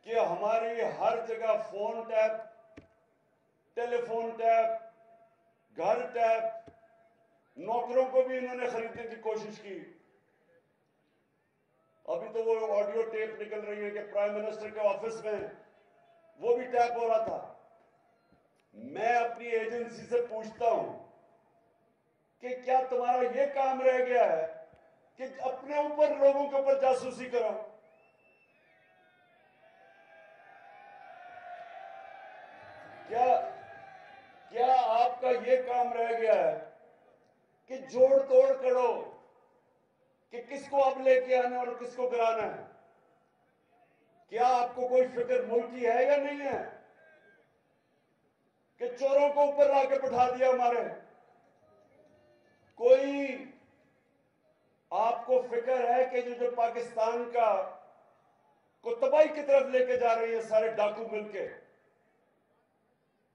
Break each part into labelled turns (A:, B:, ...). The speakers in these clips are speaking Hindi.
A: कि हमारी हर जगह फोन टैप, टेलीफोन टैप, घर टैप, नौकरों को भी इन्होंने खरीदने की कोशिश की। अभी तो वो ऑडियो टेप निकल रही है कि प्राइम मिनिस्टर के ऑफिस में वो भी टैप हो रहा था। मैं अपनी एजेंसी से पूछता हूं कि क्या तुम्हारा ये काम रह गया है कि अपने ऊपर, लोगों के ऊपर जासूसी करो? क्या आपका ये काम रह गया है कि जोड़ तोड़ करो कि किसको अब लेके आना और किसको गिराना है? क्या आपको कोई फिक्र मुल्क की है या नहीं है कि चोरों को ऊपर लाके बिठा दिया हमारे? कोई आपको फिक्र है कि जो पाकिस्तान का को तबाही की तरफ लेके जा रही है सारे डाकू मिलके?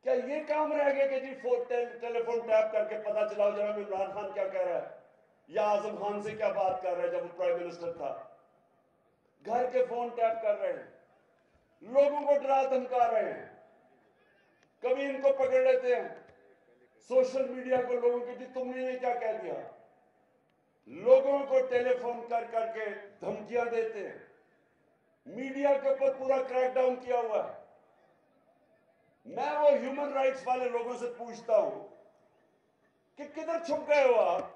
A: क्या ये काम रह गया कि जी टेलीफोन टैप करके पता चलाओ जरा इमरान खान क्या कह रहा है या आजम खान से क्या बात कर रहा है जब वो प्राइम मिनिस्टर था? घर के फोन टैप कर रहे हैं, लोगों को डरा धमका रहे हैं। कभी इनको पकड़ लेते हैं सोशल मीडिया को, लोगों की, तुमने ये क्या कह दिया? लोगों को टेलीफोन कर करके धमकियां देते हैं। मीडिया के ऊपर पूरा क्रैकडाउन किया हुआ है। मैं वो ह्यूमन राइट्स वाले लोगों से पूछता हूं कि किधर छुप गए हो आप?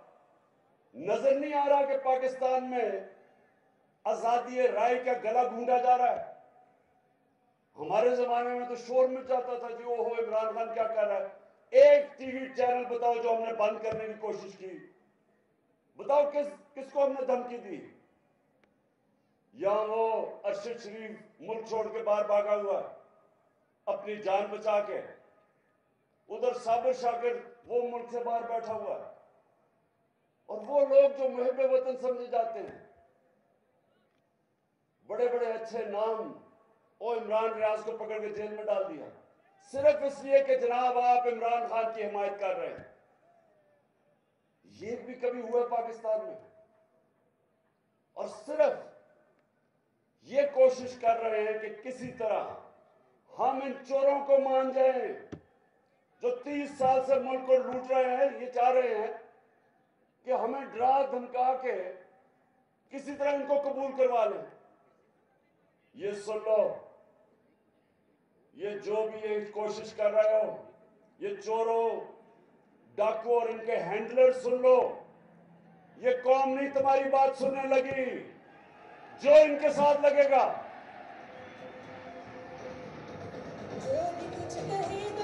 A: नजर नहीं आ रहा कि पाकिस्तान में आजादी राय का गला गूंदा जा रहा है? हमारे जमाने में तो शोर मच जाता था कि ओहो इमरान खान क्या कर रहा है। एक टीवी चैनल बताओ जो हमने बंद करने की कोशिश की? बताओ किसको हमने धमकी दी? यहां वो अरशद शरीफ मुल्क छोड़ के बाहर भागा हुआ अपनी जान बचा के, उधर साबिर शाकिर वो मुल्क से बाहर बैठा हुआ है, और वो लोग जो मुहिब वतन समझे जाते हैं, बड़े बड़े अच्छे नाम, और इमरान रियाज को पकड़ के जेल में डाल दिया सिर्फ इसलिए कि जनाब आप इमरान खान की हिमायत कर रहे हैं। ये भी कभी हुआ पाकिस्तान में? और सिर्फ ये कोशिश कर रहे हैं कि किसी तरह हम इन चोरों को मान जाएं जो 30 साल से मुल्क को लूट रहे हैं। ये चाह रहे हैं कि हमें डरा धमका के किसी तरह इनको कबूल करवा लें। ये सुन लो, ये जो भी ये कोशिश कर रहे हो, ये चोरों, डाकू और इनके हैंडलर, सुन लो, ये कौम नहीं तुम्हारी बात सुनने लगी। जो इनके साथ लगेगा,
B: जो भी कुछ कहे तो